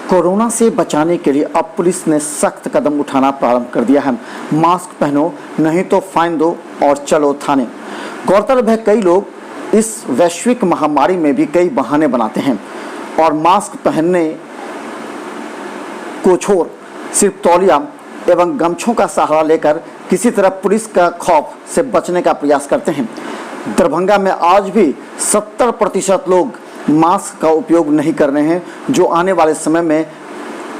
Corona से बचाने के लिए अब पुलिस ने सख्त कदम उठाना प्रारंभ कर दिया है। मास्क पहनो नहीं तो फाइन दो और चलो थाने। गौरतलब है कई लोग इस वैश्विक महामारी में भी कई बहाने बनाते हैं और मास्क पहनने को छोड़ सिर्फ तौलिया एवं गमछों का सहारा लेकर किसी तरह पुलिस का खौफ से बचने का प्रयास करते हैं। दरभंगा में आज भी 70% लोग मास्क का उपयोग नहीं कर रहे हैं, जो आने वाले समय में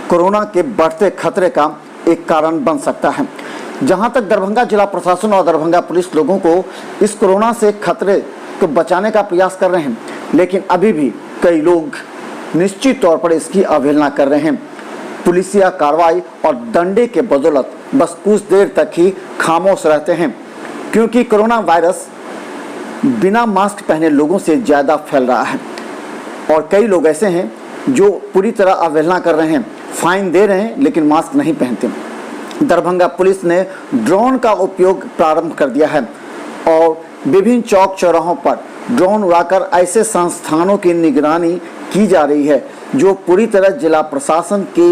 कोरोना के बढ़ते खतरे का एक कारण बन सकता है। जहां तक दरभंगा जिला प्रशासन और दरभंगा पुलिस लोगों को इस कोरोना से खतरे को बचाने का प्रयास कर रहे हैं, लेकिन अभी भी कई लोग निश्चित तौर पर इसकी अवहेलना कर रहे हैं। पुलिसिया कार्रवाई और दंडे के बदौलत बस कुछ देर तक ही खामोश रहते हैं, क्योंकि कोरोना वायरस बिना मास्क पहने लोगों से ज़्यादा फैल रहा है और कई लोग ऐसे हैं जो पूरी तरह अवहेलना कर रहे हैं, फाइन दे रहे हैं लेकिन मास्क नहीं पहनते। दरभंगा पुलिस ने ड्रोन का उपयोग प्रारंभ कर दिया है और विभिन्न चौक चौराहों पर ड्रोन उड़ाकर ऐसे संस्थानों की निगरानी की जा रही है जो पूरी तरह जिला प्रशासन के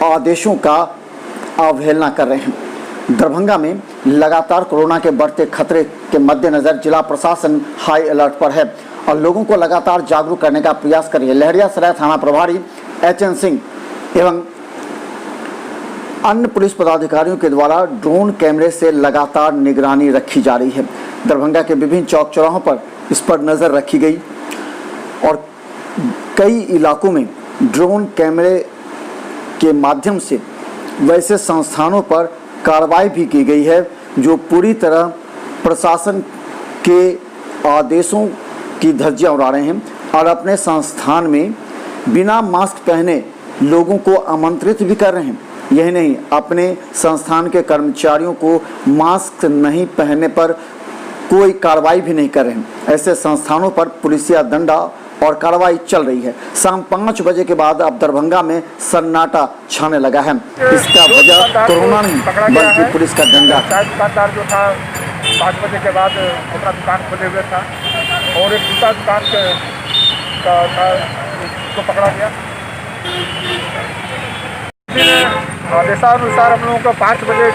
आदेशों का अवहेलना कर रहे हैं। दरभंगा में लगातार कोरोना के बढ़ते खतरे के मद्देनजर जिला प्रशासन हाई अलर्ट पर है और लोगों को लगातार जागरूक करने का प्रयास कर रही है। लहरियासराय थाना प्रभारी HN सिंह एवं अन्य पुलिस पदाधिकारियों के द्वारा ड्रोन कैमरे से लगातार निगरानी रखी जा रही है। दरभंगा के विभिन्न चौक चौराहों पर इस पर नज़र रखी गई और कई इलाकों में ड्रोन कैमरे के माध्यम से वैसे संस्थानों पर कार्रवाई भी की गई है जो पूरी तरह प्रशासन के आदेशों की धज्जियां उड़ा रहे हैं और अपने संस्थान में बिना मास्क पहने लोगों को आमंत्रित भी कर रहे हैं। यही नहीं, अपने संस्थान के कर्मचारियों को मास्क नहीं पहनने पर कोई कार्रवाई भी नहीं कर रहे हैं। ऐसे संस्थानों पर पुलिसिया दंडा और कार्रवाई चल रही है। शाम 5 बजे के बाद अब दरभंगा में सन्नाटा छाने लगा है। इसका वजह कोरोना नहीं बल्कि पुलिस का दंगा। दुकानदार जो था 5 बजे के बाद अपना दुकान खोले हुए था और एक दूसरा दुकान को पकड़ा गया। आदेशानुसार हम लोगों को 5 बजे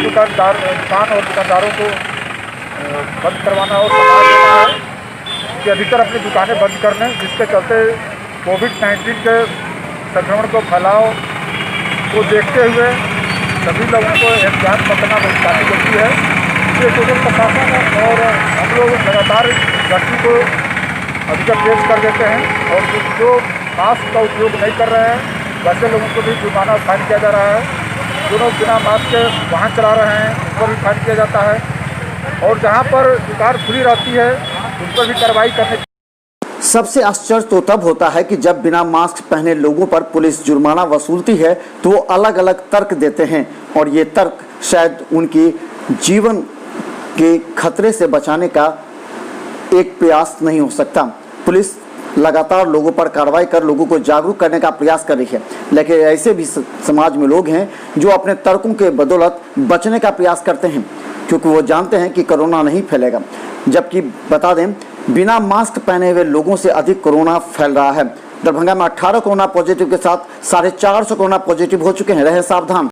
दुकान और दुकानदारों को बंद करवाना और समाज देना है कि अधिकतर अपनी दुकानें बंद कर लें, जिसके चलते कोविड-19 के संक्रमण को फैलाव को देखते हुए सभी लोगों को एहतियात बरतना बहुत जरूरी है। इसलिए सोशल प्रशासन और हम लोग लगातार गश्ती को अधिकतर तेज कर देते हैं और जो मास्क का उपयोग नहीं कर रहे हैं वैसे लोगों को भी जुर्माना फाइन किया जा रहा है। जो लोग बिना मास्क के वाहन चला रहे हैं उन पर भी फाइन किया जाता है और जहाँ पर दुकान खुली रहती है उन पर भी कार्रवाई करने। सबसे आश्चर्य तो तब होता है कि जब बिना मास्क पहने लोगों पर पुलिस जुर्माना वसूलती है तो वो अलग अलग तर्क देते हैं और ये तर्क शायद उनकी जीवन के खतरे से बचाने का एक प्रयास नहीं हो सकता। पुलिस लगातार लोगों पर कार्रवाई कर लोगों को जागरूक करने का प्रयास कर रही है, लेकिन ऐसे भी समाज में लोग हैं जो अपने तर्कों के बदौलत बचने का प्रयास करते हैं, क्योंकि वो जानते हैं कि कोरोना नहीं फैलेगा। जबकि बता दें, बिना मास्क पहने हुए लोगों से अधिक कोरोना फैल रहा है। दरभंगा में 18 कोरोना पॉजिटिव के साथ 450 कोरोना पॉजिटिव हो चुके हैं। रहे सावधान।